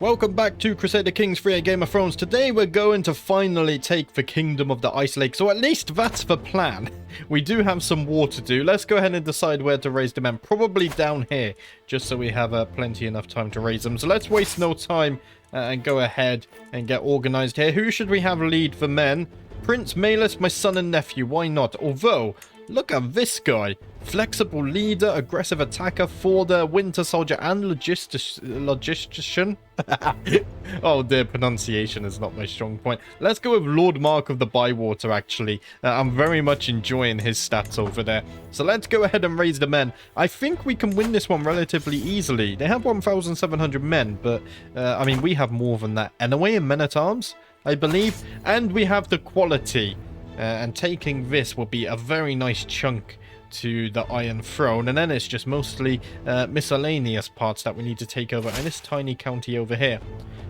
Welcome back to Crusader Kings 3 at Game of Thrones. Today we're going to finally take the Kingdom of the Ice Lake, so at least that's the plan. We do have some war to do. Let's go ahead and decide where to raise the men. Probably down here, just so we have plenty enough time to raise them. So let's waste no time and go ahead and get organized here. Who should we have lead the men? Prince Malus, my son and nephew, why not? Although, look at this guy. Flexible leader, aggressive attacker, forder, winter soldier, and logistician. Oh, their pronunciation is not my strong point. Let's go with Lord Mark of the Bywater, actually. I'm very much enjoying his stats over there. So let's go ahead and raise the men. I think we can win this one relatively easily. They have 1,700 men, but, I mean, we have more than that anyway in men-at-arms, I believe. And we have the quality. And taking this will be a very nice chunk to the Iron Throne, and then it's just mostly miscellaneous parts that we need to take over, and this tiny county over here.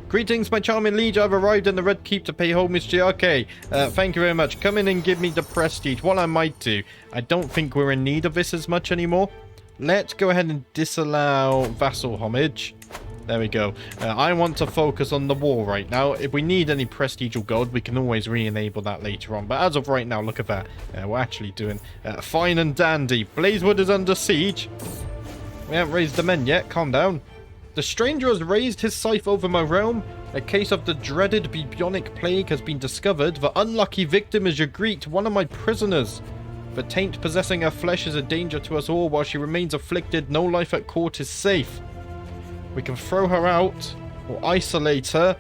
Greetings, my charming liege. I've arrived in the Red Keep to pay homage to you. Okay, thank you very much. Come in and give me the prestige. What I might do, I don't think we're in need of this as much anymore. Let's go ahead and disallow vassal homage. There we go. I want to focus on the war right now. If we need any prestige or gold, we can always re-enable that later on. But as of right now, look at that. We're actually doing fine and dandy. Blazewood is under siege. We haven't raised the men yet. Calm down. The stranger has raised his scythe over my realm. A case of the dreaded bubonic plague has been discovered. The unlucky victim is Ygritte, one of my prisoners. The taint possessing her flesh is a danger to us all. While she remains afflicted, no life at court is safe. We can throw her out or isolate her.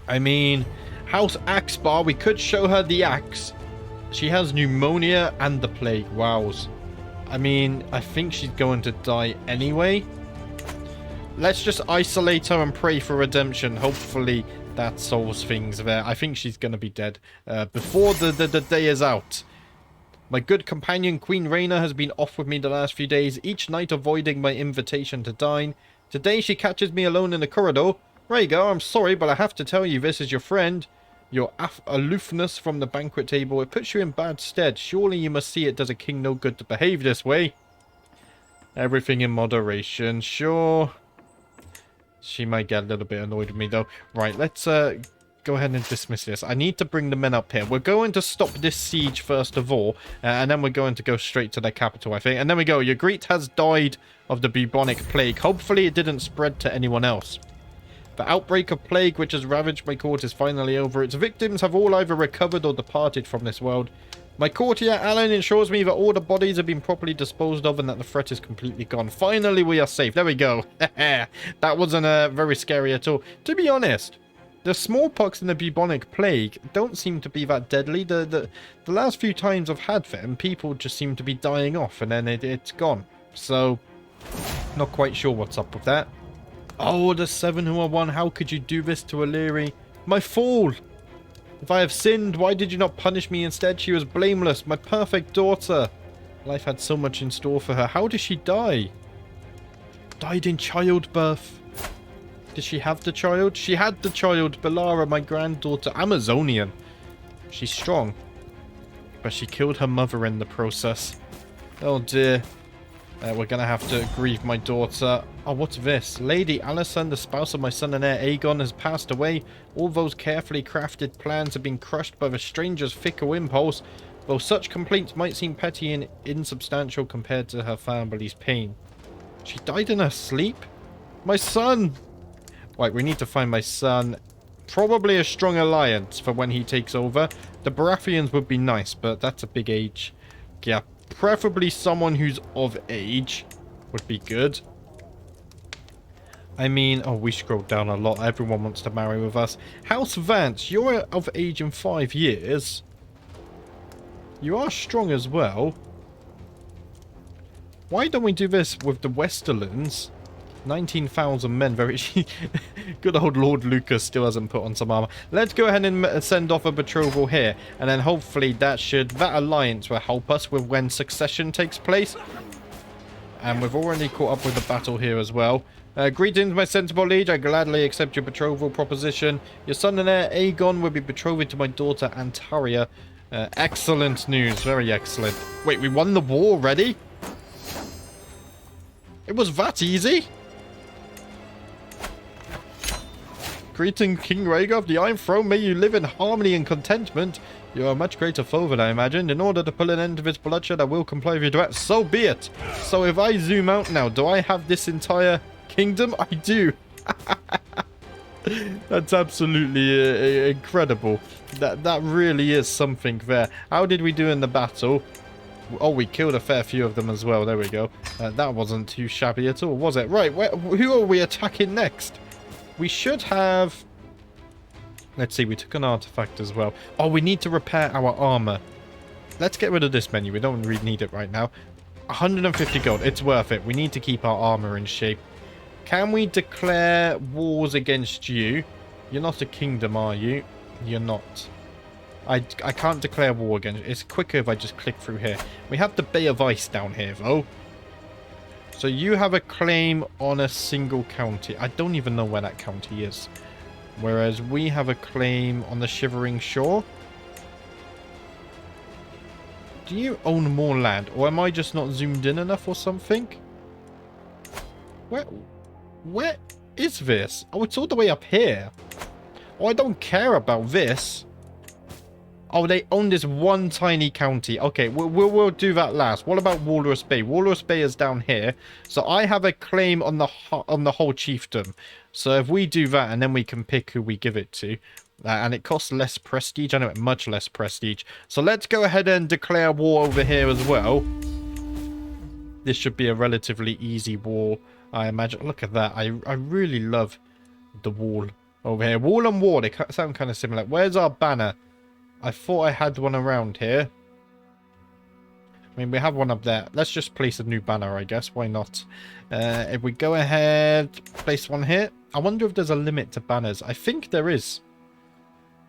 I mean, House Axbar, we could show her the axe. She has pneumonia and the plague. Wows. I mean, I think she's going to die anyway. Let's just isolate her and pray for redemption. Hopefully that solves things there. I think she's going to be dead before the day is out. My good companion, Queen Rhaegar, has been off with me the last few days, each night avoiding my invitation to dine. Today she catches me alone in the corridor. Rhaegar, I'm sorry, but I have to tell you this is your friend. Your aloofness from the banquet table, it puts you in bad stead. Surely you must see it does a king no good to behave this way. Everything in moderation, sure. She might get a little bit annoyed with me, though. Right, let's go ahead and dismiss this. I need to bring the men up here. We're going to stop this siege first of all, and then we're going to go straight to the capital, I think. And then we go. Ygritte has died of the bubonic plague. Hopefully it didn't spread to anyone else. The outbreak of plague which has ravaged my court is finally over. Its victims have all either recovered or departed from this world. My courtier Alan ensures me that all the bodies have been properly disposed of and that the threat is completely gone. Finally we are safe. There we go. That wasn't very scary at all. To be honest, the smallpox and the bubonic plague don't seem to be that deadly. The last few times I've had them, people just seem to be dying off and then it's gone. So, not quite sure what's up with that. Oh, the 7 who are 1. How could you do this to Illyri? My fool! If I have sinned, why did you not punish me instead? She was blameless, my perfect daughter. Life had so much in store for her. How did she die? Died in childbirth. Did she have the child? She had the child, Belara, my granddaughter, Amazonian. She's strong. But she killed her mother in the process. Oh dear. We're going to have to grieve my daughter. Oh, what's this? Lady Alyson, the spouse of my son and heir Aegon, has passed away. All those carefully crafted plans have been crushed by the stranger's fickle impulse, though such complaints might seem petty and insubstantial compared to her family's pain. She died in her sleep? My son! Right, we need to find my son. Probably a strong alliance for when he takes over. The Baratheons would be nice, but that's a big age. Yeah, preferably someone who's of age would be good. I mean, oh, we scrolled down a lot. Everyone wants to marry with us. House Vance, you're of age in 5 years. You are strong as well. Why don't we do this with the Westerlands? 19,000 men, very good old Lord Lucas still hasn't put on some armor. Let's go ahead and send off a betrothal here, and then hopefully that alliance will help us with when succession takes place. And we've already caught up with the battle here as well. Greetings, my sensible liege. I gladly accept your betrothal proposition. Your son and heir Aegon will be betrothed to my daughter Antaria. Excellent news, very excellent. Wait, we won the war already? It was that easy? Greeting King Rhaegar of the Iron Throne. May you live in harmony and contentment. You are a much greater foe than I imagined. In order to put an end to this bloodshed, I will comply with your threat. So be it. So if I zoom out now, do I have this entire kingdom? I do. That's absolutely incredible. That really is something there. How did we do in the battle? Oh, we killed a fair few of them as well. There we go. That wasn't too shabby at all, was it? Right, who are we attacking next? We should have... Let's see, we took an artifact as well. Oh, we need to repair our armor. Let's get rid of this menu. We don't really need it right now. 150 gold. It's worth it. We need to keep our armor in shape. Can we declare wars against you? You're not a kingdom, are you? You're not. I can't declare war against you. It's quicker if I just click through here. We have the Bay of Ice down here, though. So you have a claim on a single county. I don't even know where that county is. Whereas we have a claim on the Shivering Shore. Do you own more land? Or am I just not zoomed in enough or something? Where is this? Oh, it's all the way up here. Oh, I don't care about this. Oh, they own this one tiny county. Okay, we'll do that last. What about Walrus Bay? Walrus Bay is down here. So I have a claim on the whole chiefdom. So if we do that, and then we can pick who we give it to. And it costs less prestige. I know, much less prestige. So let's go ahead and declare war over here as well. This should be a relatively easy war, I imagine. Look at that. I really love the wall over here. Wall and war, they sound kind of similar. Where's our banner? I thought I had one around here. I mean, we have one up there. Let's just place a new banner, I guess. Why not? If we go ahead, place one here. I wonder if there's a limit to banners. I think there is.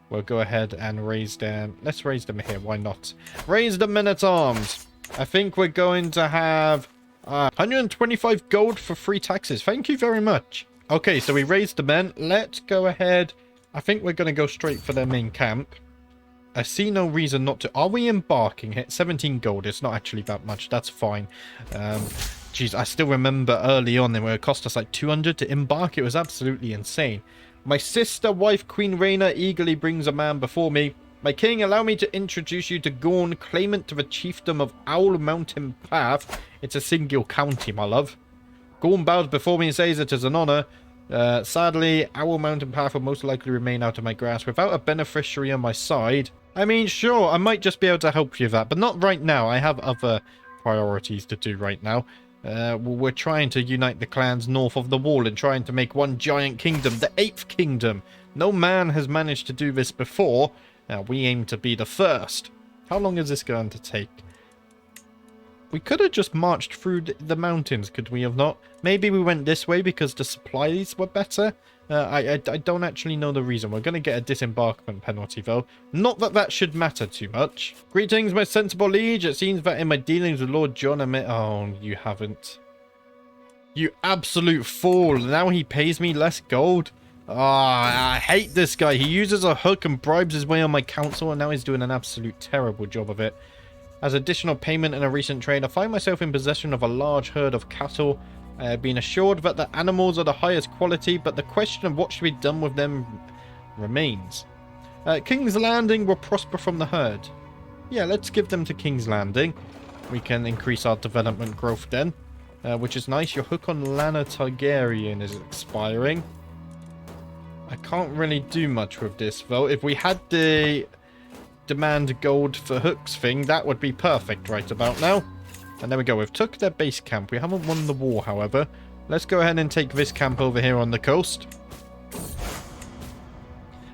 We'll go ahead and raise them. Let's raise them here. Why not? Raise the men-at-arms. I think we're going to have 125 gold for free taxes. Thank you very much. Okay, so we raised the men. Let's go ahead. I think we're going to go straight for their main camp. I see no reason not to. Are we embarking? Hit 17 gold. It's not actually that much. That's fine. Geez, I still remember early on they were cost us like 200 to embark. It was absolutely insane. My sister, wife, Queen Rhaena, eagerly brings a man before me. My king, allow me to introduce you to Gorn, claimant to the chiefdom of Owl Mountain Path. It's a single county, my love. Gorn bows before me and says it is an honor. Sadly, Owl Mountain Path will most likely remain out of my grasp without a beneficiary on my side. I mean, sure, I might just be able to help you with that, but not right now. I have other priorities to do right now. We're trying to unite the clans north of the wall and trying to make one giant kingdom, the 8th kingdom. No man has managed to do this before. Now, we aim to be the first. How long is this going to take? We could have just marched through the mountains, could we have not? Maybe we went this way because the supplies were better. I don't actually know the reason. We're going to get a disembarkment penalty, though. Not that that should matter too much. Greetings, my sensible liege. It seems that in my dealings with Lord John, oh, you haven't. You absolute fool. Now he pays me less gold. Ah, I hate this guy. He uses a hook and bribes his way on my council, and now he's doing an absolute terrible job of it. As additional payment in a recent trade, I find myself in possession of a large herd of cattle. I have been assured that the animals are the highest quality, but the question of what should be done with them remains. King's Landing will prosper from the herd. Yeah, let's give them to King's Landing. We can increase our development growth then, which is nice. Your hook on Lana Targaryen is expiring. I can't really do much with this, though. If we had the demand gold for hooks thing, that would be perfect right about now. And there we go. We've took their base camp. We haven't won the war, however. Let's go ahead and take this camp over here on the coast.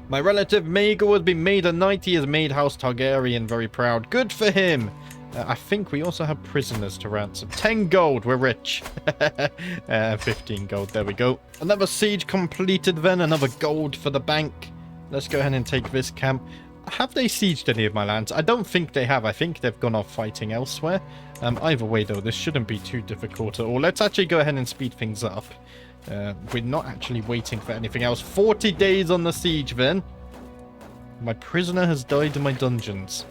My relative Rhaegar has been made a knight. He has made House Targaryen very proud. Good for him. I think we also have prisoners to ransom. 10 gold. We're rich. 15 gold. There we go. Another siege completed then. Another gold for the bank. Let's go ahead and take this camp. Have they sieged any of my lands? I don't think they have. I think they've gone off fighting elsewhere. Either way, though, this shouldn't be too difficult at all. Let's actually go ahead and speed things up. We're not actually waiting for anything else. 40 days on the siege, then. My prisoner has died in my dungeons.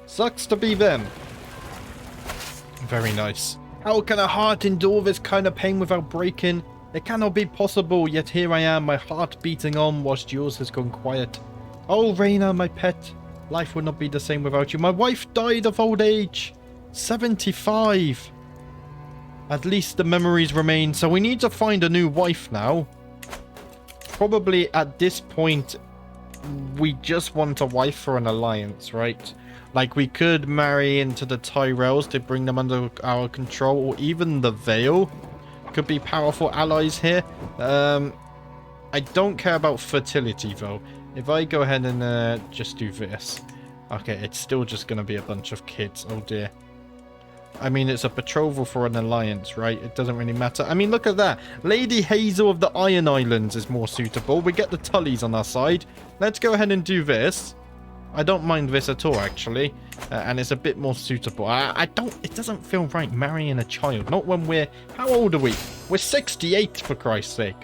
Sucks to be them. Very nice. How can a heart endure this kind of pain without breaking? It cannot be possible, yet here I am, my heart beating on whilst yours has gone quiet. Oh, Rhaegar, my pet, life would not be the same without you. My wife died of old age. 75. At least the memories remain, so we need to find a new wife now. Probably at this point, we just want a wife for an alliance, right? Like, we could marry into the Tyrells to bring them under our control, or even the Vale could be powerful allies here. I don't care about fertility, though. If I go ahead and just do this. Okay, it's still just going to be a bunch of kids. Oh, dear. I mean, it's a betrothal for an alliance, right? It doesn't really matter. I mean, look at that. Lady Hazel of the Iron Islands is more suitable. We get the Tullys on our side. Let's go ahead and do this. I don't mind this at all, actually. And it's a bit more suitable. It doesn't feel right marrying a child. Not when we're... How old are we? We're 68, for Christ's sake.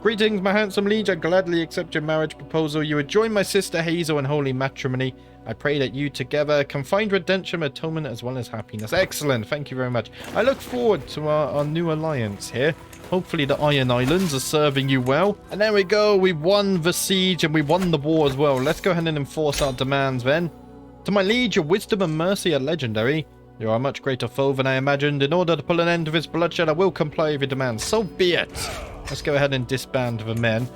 Greetings, my handsome liege. I gladly accept your marriage proposal. You would join my sister Hazel in holy matrimony. I pray that you together can find redemption, atonement, as well as happiness. Excellent. Thank you very much. I look forward to our new alliance here. Hopefully the Iron Islands are serving you well. And there we go. We won the siege and we won the war as well. Let's go ahead and enforce our demands then. To my liege, your wisdom and mercy are legendary. You are a much greater foe than I imagined. In order to put an end to this bloodshed, I will comply with your demands. So be it. Let's go ahead and disband the men.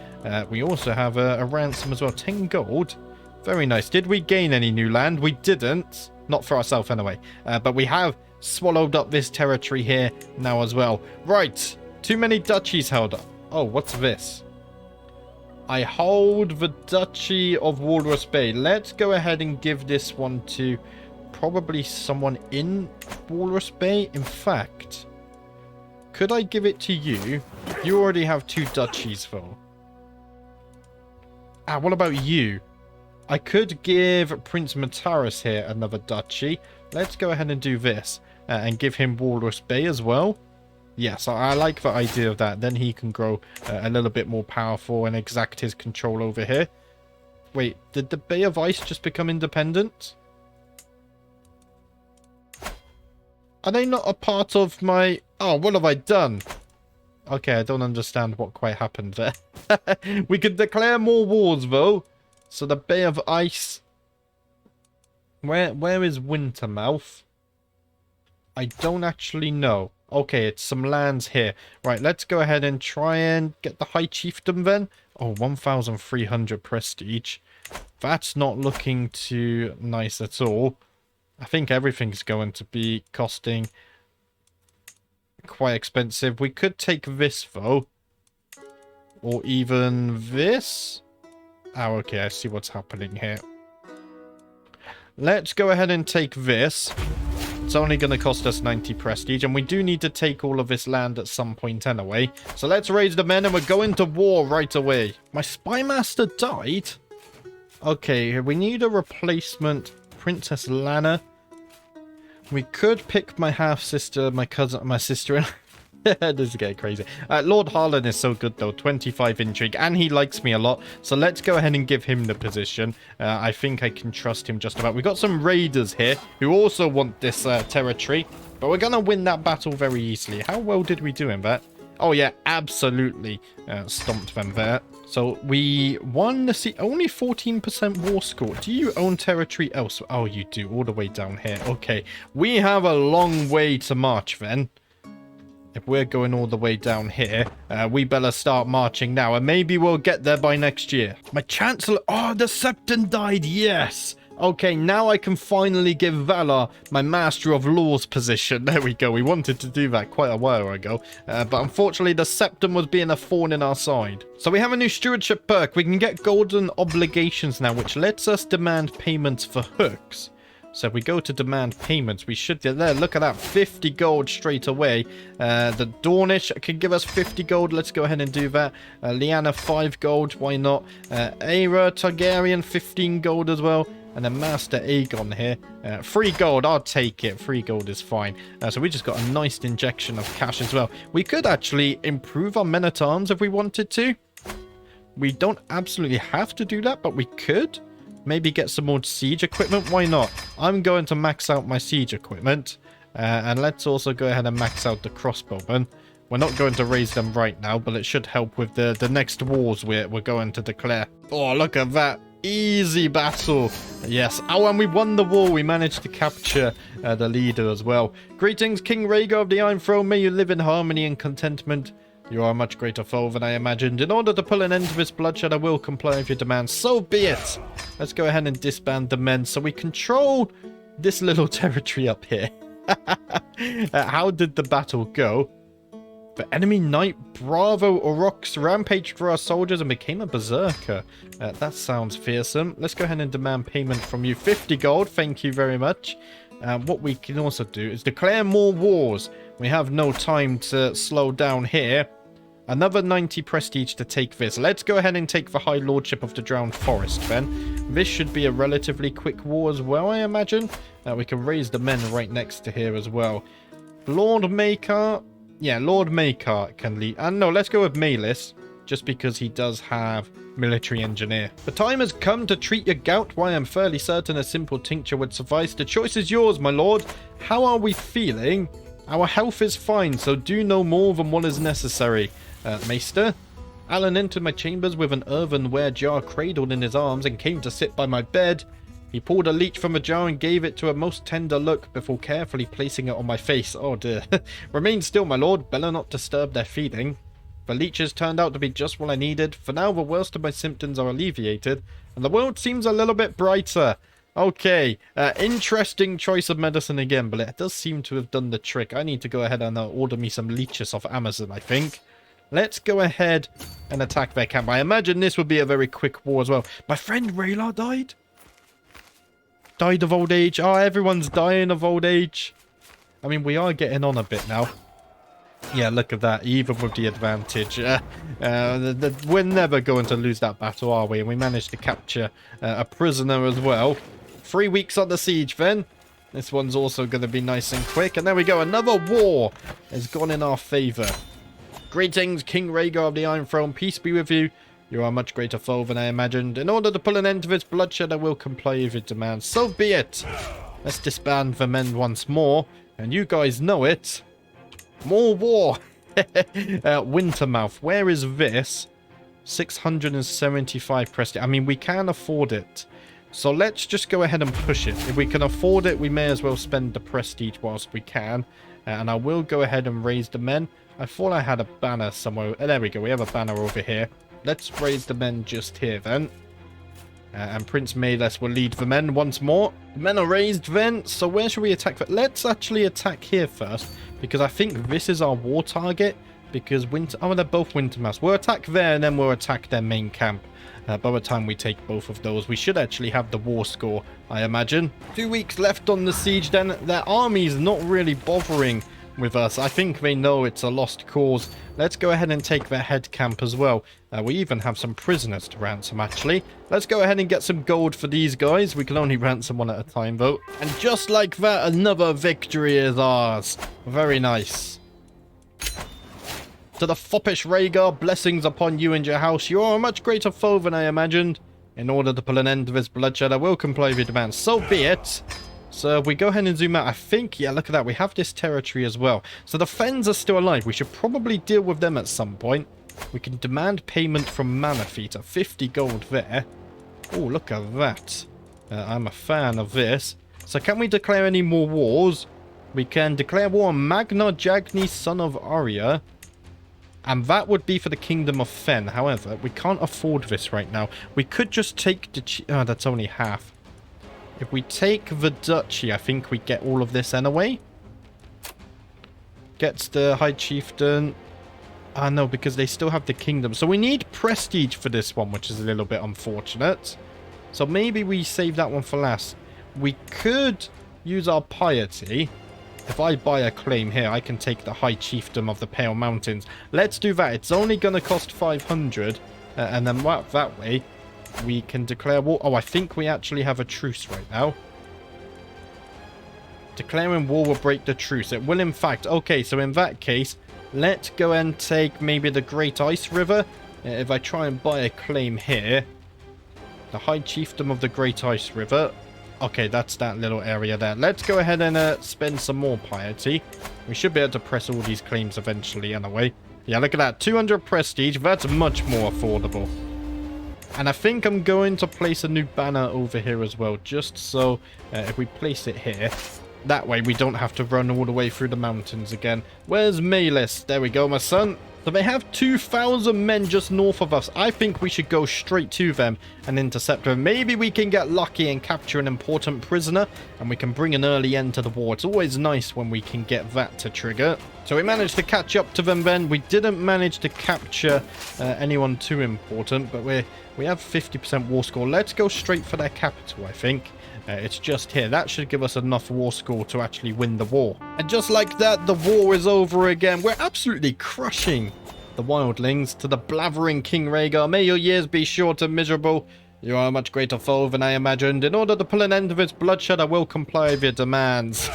We also have a ransom as well. 10 gold. Very nice. Did we gain any new land? We didn't. Not for ourselves anyway. But we have swallowed up this territory here now as well. Right. Too many duchies held up. Oh, what's this? I hold the Duchy of Walrus Bay. Let's go ahead and give this one to probably someone in Walrus Bay. In fact, could I give it to you? You already have 2 duchies, though. What about you? I could give Prince Mataris here another duchy. Let's go ahead and do this and give him Walrus Bay as well. Yes, I like the idea of that. Then he can grow a little bit more powerful and exact his control over here. Wait, did the Bay of Ice just become independent? Are they not a part of my... Oh, what have I done? Okay, I don't understand what quite happened there. We could declare more wars, though. So the Bay of Ice... Where is Wintermouth? I don't actually know. Okay, it's some lands here. Right, let's go ahead and try and get the High Chiefdom then. Oh, 1,300 prestige. That's not looking too nice at all. I think everything's going to be costing quite expensive. We could take this, though. Or even this. Oh, okay, I see what's happening here. Let's go ahead and take this. It's only going to cost us 90 prestige, and we do need to take all of this land at some point anyway. So let's raise the men, and we're going to war right away. My spy master died? Okay, we need a replacement. Princess Lana. We could pick my half-sister, my cousin, my sister. This is getting crazy. Lord Harlan is so good, though. 25 intrigue, and he likes me a lot. So let's go ahead and give him the position. I think I can trust him just about. We got some raiders here who also want this territory, but we're going to win that battle very easily. How well did we do in that? Oh, yeah, absolutely stomped them there. So we won the sea. Only 14% war score. Do you own territory elsewhere? Oh, you do. All the way down here. Okay. We have a long way to march then. If we're going all the way down here, we better start marching now. And maybe we'll get there by next year. My Chancellor... Oh, the Septon died. Yes. Okay, now I can finally give Valar my Master of Laws position. There we go. We wanted to do that quite a while ago. But unfortunately, the Septon was being a thorn in our side. So we have a new stewardship perk. We can get golden obligations now, which lets us demand payments for hooks. So if we go to demand payments, we should get there. Look at that, 50 gold straight away. The Dornish can give us 50 gold. Let's go ahead and do that. Lyanna, 5 gold. Why not? Aera, Targaryen, 15 gold as well. And then Master Aegon here. 3 gold, I'll take it. 3 gold is fine. So we just got a nice injection of cash as well. We could actually improve our men-at-arms if we wanted to. We don't absolutely have to do that, but we could. Maybe get some more siege equipment. Why not? I'm going to max out my siege equipment. And let's also go ahead and max out the crossbowmen. We're not going to raise them right now, but it should help with the next wars we're going to declare. Oh, look at that. Easy battle. Yes. Oh, and we won the war. We managed to capture the leader as well. Greetings, King Rhaegar of the Iron Throne. May you live in harmony and contentment. You are a much greater foe than I imagined. In order to pull an end to this bloodshed, I will comply with your demands. So be it. Let's go ahead and disband the men so we control this little territory up here. How did the battle go? The enemy knight Bravo Orox rampaged through our soldiers and became a berserker. That sounds fearsome. Let's go ahead and demand payment from you. 50 gold, thank you very much. What we can also do is declare more wars. We have no time to slow down here. Another 90 prestige to take this. Let's go ahead and take the High Lordship of the Drowned Forest then. This should be a relatively quick war as well, I imagine. We can raise the men right next to here as well. Lord Maker... Yeah, Lord Maker can lead. And no, let's go with Malis, just because he does have military engineer. The time has come to treat your gout. Why, I'm fairly certain a simple tincture would suffice. The choice is yours, my lord. How are we feeling? Our health is fine, so do no more than what is necessary. Maester? Alan entered my chambers with an earthenware jar cradled in his arms and came to sit by my bed. He pulled a leech from a jar and gave it to a most tender look before carefully placing it on my face. Oh dear. Remain still, my lord. Better not disturb their feeding. The leeches turned out to be just what I needed. For now, the worst of my symptoms are alleviated, and the world seems a little bit brighter. Okay, interesting choice of medicine again, but it does seem to have done the trick. I need to go ahead and order me some leeches off Amazon, I think. Let's go ahead and attack their camp. I imagine this would be a very quick war as well. My friend Rhaegar died? Died of old age. Oh, everyone's dying of old age. I mean, we are getting on a bit now. Yeah, look at that. Even with the advantage. We're never going to lose that battle, are we? And we managed to capture a prisoner as well. 3 weeks on the siege, then. This one's also going to be nice and quick. And there we go. Another war has gone in our favor. Greetings, King Rhaegar of the Iron Throne. Peace be with you. You are a much greater foe than I imagined. In order to pull an end to this bloodshed, I will comply with your demands. So be it. Let's disband the men once more. And you guys know it. More war. Wintermouth. Where is this? 675 prestige. I mean, we can afford it. So let's just go ahead and push it. If we can afford it, we may as well spend the prestige whilst we can. And I will go ahead and raise the men. I thought I had a banner somewhere. There we go. We have a banner over here. Let's raise the men just here then. And Prince Malis will lead the men once more. The men are raised then. So where should we attack? Let's actually attack here first. Because I think this is our war target. Because oh, they're both Wintermouths. We'll attack there and then we'll attack their main camp. By the time we take both of those, we should actually have the war score, I imagine. 2 weeks left on the siege then. Their army's not really bothering with us. I think they know it's a lost cause. Let's go ahead and take their head camp as well. We even have some prisoners to ransom, actually. Let's go ahead and get some gold for these guys. We can only ransom one at a time, though. And just like that, another victory is ours. Very nice. To the foppish Rhaegar, blessings upon you and your house. You are a much greater foe than I imagined. In order to pull an end to this bloodshed, I will comply with your demands. So be it. So if we go ahead and zoom out, I think, yeah, look at that. We have this territory as well. So the Fens are still alive. We should probably deal with them at some point. We can demand payment from Manafeter. 50 gold there. Oh, look at that. I'm a fan of this. So can we declare any more wars? We can declare war on Magnar Jagni, son of Arya. And that would be for the Kingdom of Fen. However, we can't afford this right now. We could just take the... Oh, that's only half. If we take the duchy, I think we get all of this anyway. Gets the High Chieftain. Ah, no, because they still have the kingdom. So we need prestige for this one, which is a little bit unfortunate. So maybe we save that one for last. We could use our piety. If I buy a claim here, I can take the High Chiefdom of the Pale Mountains. Let's do that. It's only going to cost 500. And then that way, we can declare war. Oh, I think we actually have a truce right now. Declaring war will break the truce. It will, in fact. Okay, so in that case, let's go and take maybe the Great Ice River. If I try and buy a claim here. The High Chiefdom of the Great Ice River. Okay, that's that little area there. Let's go ahead and spend some more piety. We should be able to press all these claims eventually anyway. Yeah, look at that. 200 prestige. That's much more affordable. And I think I'm going to place a new banner over here as well. Just so if we place it here, that way we don't have to run all the way through the mountains again. Where's Maelys? There we go, my son. So they have 2,000 men just north of us. I think we should go straight to them and intercept them. Maybe we can get lucky and capture an important prisoner, and we can bring an early end to the war. It's always nice when we can get that to trigger. So we managed to catch up to them then. We didn't manage to capture anyone too important, but we have 50% war score. Let's go straight for their capital, I think. It's just here. That should give us enough war score to actually win the war. And just like that, the war is over again. We're absolutely crushing the wildlings to the blathering King Rhaegar. May your years be short and miserable. You are a much greater foe than I imagined. In order to pull an end to this bloodshed, I will comply with your demands.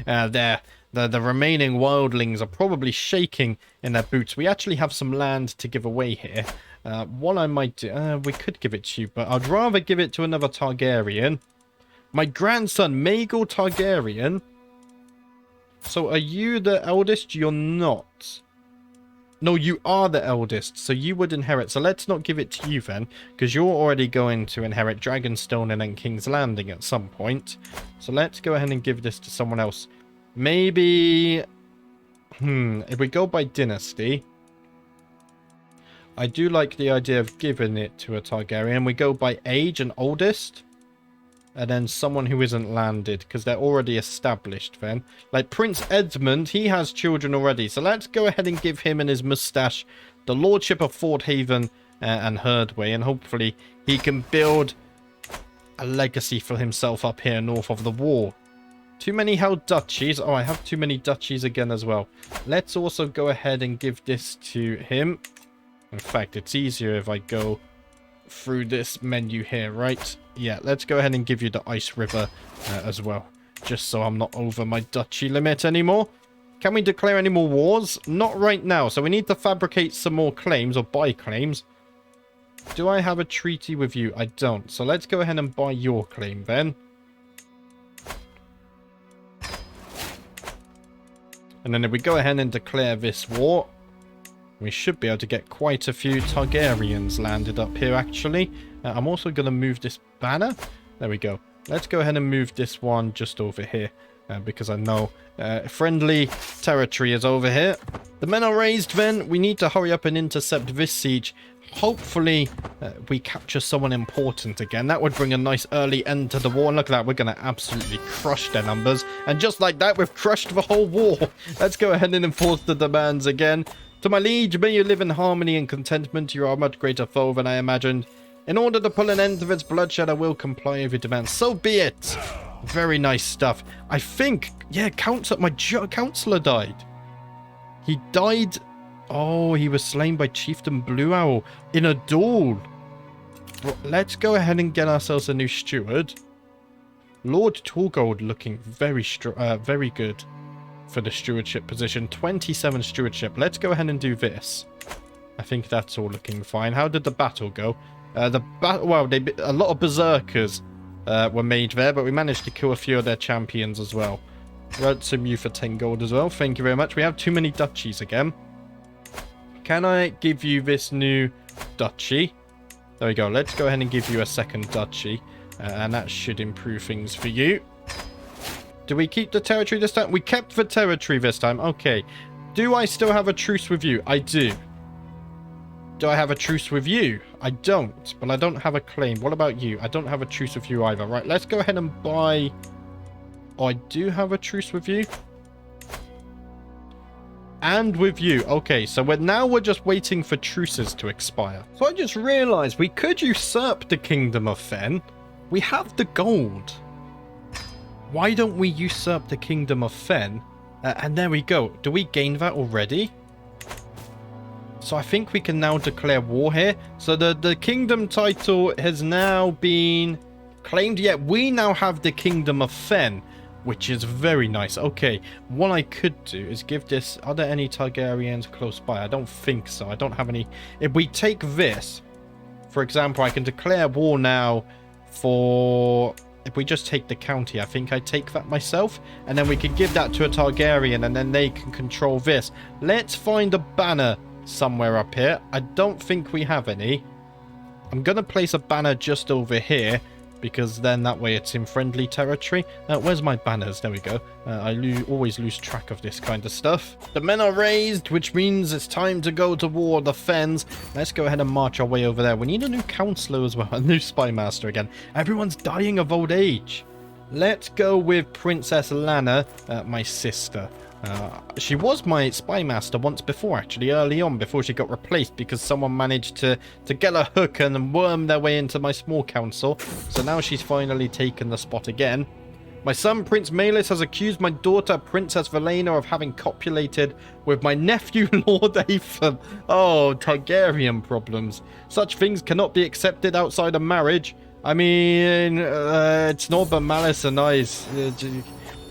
There. The remaining wildlings are probably shaking in their boots. We actually have some land to give away here. What I might do... we could give it to you, but I'd rather give it to another Targaryen. My grandson, Rhaegar Targaryen. So are you the eldest? You're not. No, you are the eldest, so you would inherit. So let's not give it to you then, because you're already going to inherit Dragonstone and then King's Landing at some point. So let's go ahead and give this to someone else. Maybe... if we go by dynasty... I do like the idea of giving it to a Targaryen. We go by age and oldest. And then someone who isn't landed, because they're already established then. Like Prince Edmund, he has children already. So let's go ahead and give him and his moustache the lordship of Ford Haven and Herdway. And hopefully he can build a legacy for himself up here north of the wall. Too many held duchies. Oh, I have too many duchies again as well. Let's also go ahead and give this to him. In fact, it's easier if I go through this menu here, right? Yeah, let's go ahead and give you the Ice River as well. Just so I'm not over my duchy limit anymore. Can we declare any more wars? Not right now. So we need to fabricate some more claims or buy claims. Do I have a treaty with you? I don't. So let's go ahead and buy your claim then. And then if we go ahead and declare this war, we should be able to get quite a few Targaryens landed up here, actually. I'm also going to move this banner. There we go. Let's go ahead and move this one just over here. Because I know friendly territory is over here. The men are raised then. We need to hurry up and intercept this siege. Hopefully, we capture someone important again. That would bring a nice early end to the war. And look at that. We're going to absolutely crush their numbers. And just like that, we've crushed the whole war. Let's go ahead and enforce the demands again. To my liege, may you live in harmony and contentment. You are a much greater foe than I imagined. In order to pull an end to its bloodshed, I will comply with your demands. So be it. Very nice stuff. I think, yeah, my counselor died. He died. Oh, he was slain by Chieftain Blue Owl in a duel. Well, let's go ahead and get ourselves a new steward. Lord Torgold looking very good for the stewardship position. 27 stewardship. Let's go ahead and do this. I think that's all looking fine. How did the battle go? Well, a lot of berserkers were made there, but we managed to kill a few of their champions as well. Ransom you for 10 gold as well. Thank you very much. We have too many duchies again. Can I give you this new duchy? There we go. Let's go ahead and give you a second duchy. And that should improve things for you. Do we keep the territory this time? We kept the territory this time. Okay. Do I still have a truce with you? I do. Do I have a truce with you? I don't. But I don't have a claim. What about you? I don't have a truce with you either. Right. Let's go ahead and buy... Oh, I do have a truce with you. And with you. Okay, so we're just waiting for truces to expire. So I just realized we could usurp the Kingdom of Fen. We have the gold. Why don't we usurp the Kingdom of Fen? And there we go. Do we gain that already? So I think we can now declare war here. So the kingdom title has now been claimed. Yet we now have the Kingdom of Fen, which is very nice. Okay, what I could do is give this... Are there any Targaryens close by? I don't think so. I don't have any... If we take this, for example, I can declare war now for... if we just take the county, I think I take that myself. And then we can give that to a Targaryen, and then they can control this. Let's find a banner somewhere up here. I don't think we have any. I'm going to place a banner just over here, because then that way it's in friendly territory. Where's my banners? There we go. I always lose track of this kind of stuff. The men are raised, which means it's time to go to war, the Fens. Let's go ahead and march our way over there. We need a new counselor as well, a new spy master again. Everyone's dying of old age. Let's go with Princess Lana, my sister. She was my spy master once before, actually, early on, before she got replaced, because someone managed to get a hook and worm their way into my small council. So now she's finally taken the spot again. My son, Prince Maelys, has accused my daughter, Princess Valena, of having copulated with my nephew, Lord Aethon. Oh, Targaryen problems. Such things cannot be accepted outside of marriage. I mean, it's not but malice and eyes.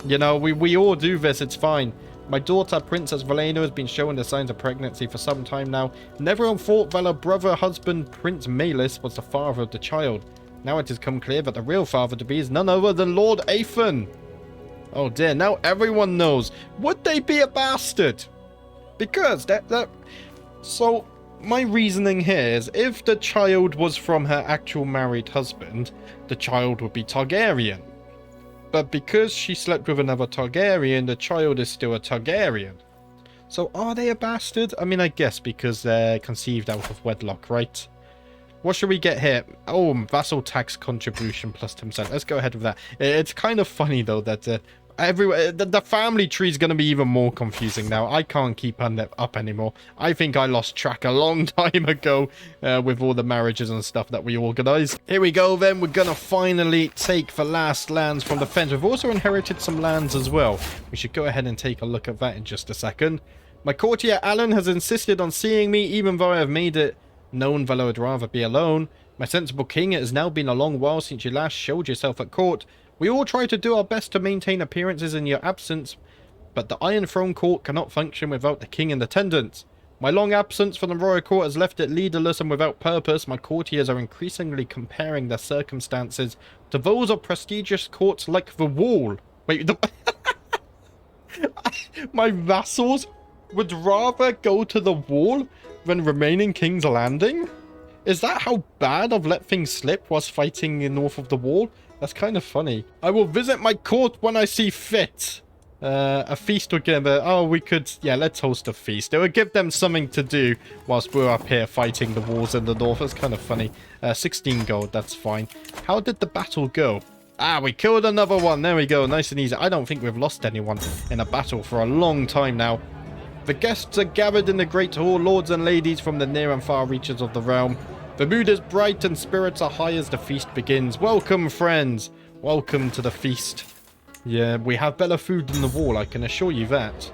You know, we all do this, it's fine. My daughter, Princess Valena, has been showing the signs of pregnancy for some time now, and everyone thought that her brother husband, Prince Maelys, was the father of the child. Now it has come clear that the real father-to-be is none other than Lord Aethon. Oh dear, now everyone knows. Would they be a bastard? Because So, my reasoning here is, if the child was from her actual married husband, the child would be Targaryen. But because she slept with another Targaryen, the child is still a Targaryen. So are they a bastard? I mean, I guess because they're conceived out of wedlock, right? What should we get here? Oh, vassal tax contribution plus 10%. Let's go ahead with that. It's kind of funny, though, that the family tree is going to be even more confusing now. I can't keep up anymore. I think I lost track a long time ago with all the marriages and stuff that we organized. Here we go then. We're going to finally take the last lands from the Fens. We've also inherited some lands as well. We should go ahead and take a look at that in just a second. My courtier Alan has insisted on seeing me, even though I have made it known that I would rather be alone. My sensible king, it has now been a long while since you last showed yourself at court. We all try to do our best to maintain appearances in your absence, but the Iron Throne Court cannot function without the king in attendance. My long absence from the royal court has left it leaderless and without purpose. My courtiers are increasingly comparing their circumstances to those of prestigious courts like the Wall. Wait, my vassals would rather go to the Wall than remain in King's Landing? Is that how bad I've let things slip whilst fighting north of the Wall? That's kind of funny. I will visit my court when I see fit. A feast together. Oh, we could... Yeah, let's host a feast. It would give them something to do whilst we're up here fighting the wars in the north. That's kind of funny. 16 gold, that's fine. How did the battle go? Ah, we killed another one. There we go. Nice and easy. I don't think we've lost anyone in a battle for a long time now. The guests are gathered in the great hall, lords and ladies from the near and far reaches of the realm. The mood is bright and spirits are high as the feast begins. Welcome, friends. Welcome to the feast. Yeah, we have better food than the Wall, I can assure you that.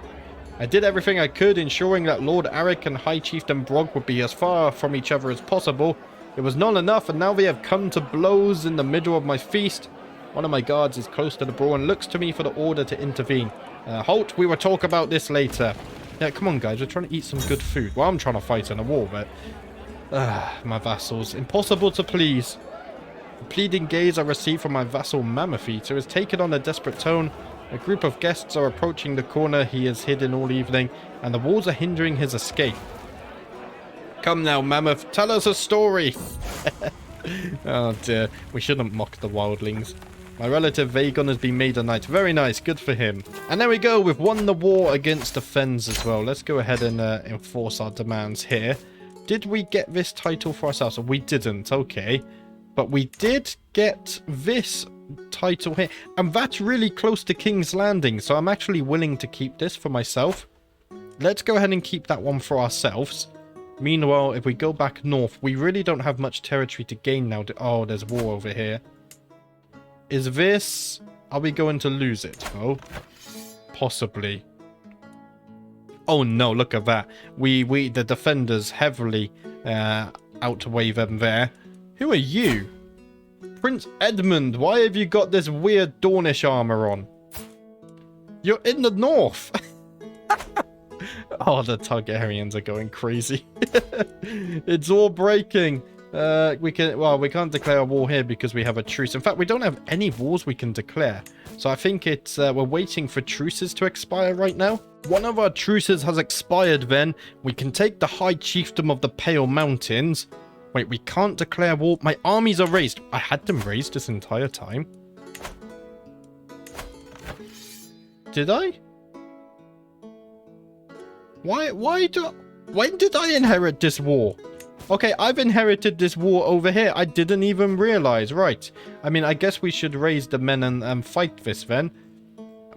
I did everything I could, ensuring that Lord Aric and High Chieftain Brog would be as far from each other as possible. It was not enough, and now they have come to blows in the middle of my feast. One of my guards is close to the brawl and looks to me for the order to intervene. Halt, we will talk about this later. Yeah, come on, guys, we're trying to eat some good food. Well, I'm trying to fight in a war, but... my vassals. Impossible to please. The pleading gaze I received from my vassal Mammoth Eater is taken on a desperate tone. A group of guests are approaching the corner he has hidden all evening, and the walls are hindering his escape. Come now, Mammoth, tell us a story. Oh dear, we shouldn't mock the wildlings. My relative Vagon has been made a knight. Very nice, good for him. And there we go, we've won the war against the Fens as well. Let's go ahead and enforce our demands here. Did we get this title for ourselves? We didn't, okay. But we did get this title here. And that's really close to King's Landing, so I'm actually willing to keep this for myself. Let's go ahead and keep that one for ourselves. Meanwhile, if we go back north, we really don't have much territory to gain now. Oh, there's war over here. Is this... Are we going to lose it? Oh, possibly. Oh no, look at that. The defenders heavily outweigh them there. Who are you? Prince Edmund, why have you got this weird Dornish armor on? You're in the north. Oh, the Targaryens are going crazy. It's all breaking. We can't declare a war here because we have a truce. In fact, we don't have any wars we can declare. So I think it's we're waiting for truces to expire right now. One of our truces has expired then. We can take the High Chiefdom of the Pale Mountains. Wait, we can't declare war. My armies are raised. I had them raised this entire time. Did I? When did I inherit this war? Okay, I've inherited this war over here. I didn't even realize. Right. I mean, I guess we should raise the men and fight this then.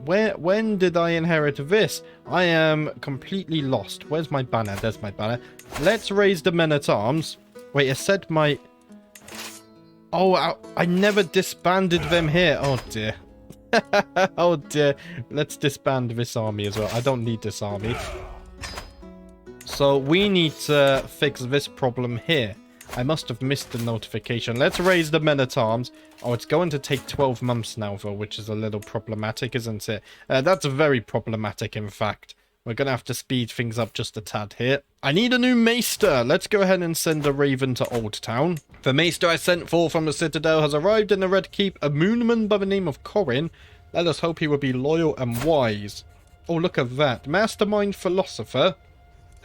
When did I inherit this? I am completely lost. Where's my banner? There's my banner. Let's raise the men-at-arms. Wait, it said my... Oh, I never disbanded them here. Oh, dear. Oh, dear. Let's disband this army as well. I don't need this army. So we need to fix this problem here. I must have missed the notification. Let's raise the men-at-arms. Oh, it's going to take 12 months now, though, which is a little problematic, isn't it? That's very problematic, in fact. We're going to have to speed things up just a tad here. I need a new maester. Let's go ahead and send a raven to Old Town. The maester I sent for from the Citadel has arrived in the Red Keep. A moonman by the name of Corin. Let us hope he will be loyal and wise. Oh, look at that. Mastermind philosopher.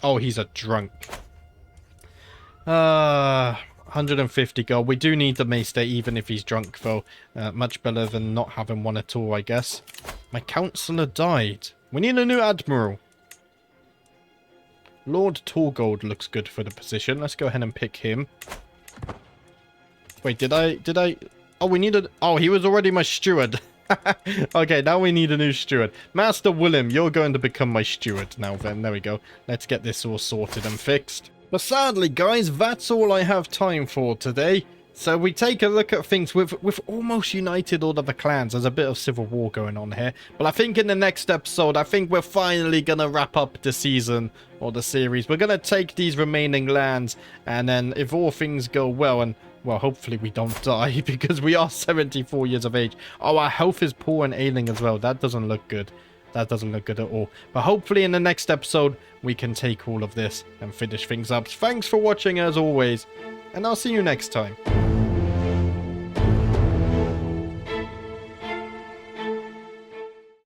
Oh, he's a drunk. 150 gold. We do need the maester, even if he's drunk, though. Much better than not having one at all, I guess. My counselor died. We need a new admiral. Lord Torgold looks good for the position. Let's go ahead and pick him. Wait, did I... Oh, we needed... Oh, he was already my steward. Okay, now we need a new steward. Master Willem, you're going to become my steward now then. There we go. Let's get this all sorted and fixed. But sadly, guys, that's all I have time for today. So we take a look at things. We've almost united all of the clans. There's a bit of civil war going on here. But I think in the next episode, I think we're finally going to wrap up the season or the series. We're going to take these remaining lands. And then if all things go well, and well, hopefully we don't die because we are 74 years of age. Oh, our health is poor and ailing as well. That doesn't look good. That doesn't look good at all. But hopefully in the next episode, we can take all of this and finish things up. Thanks for watching as always. And I'll see you next time.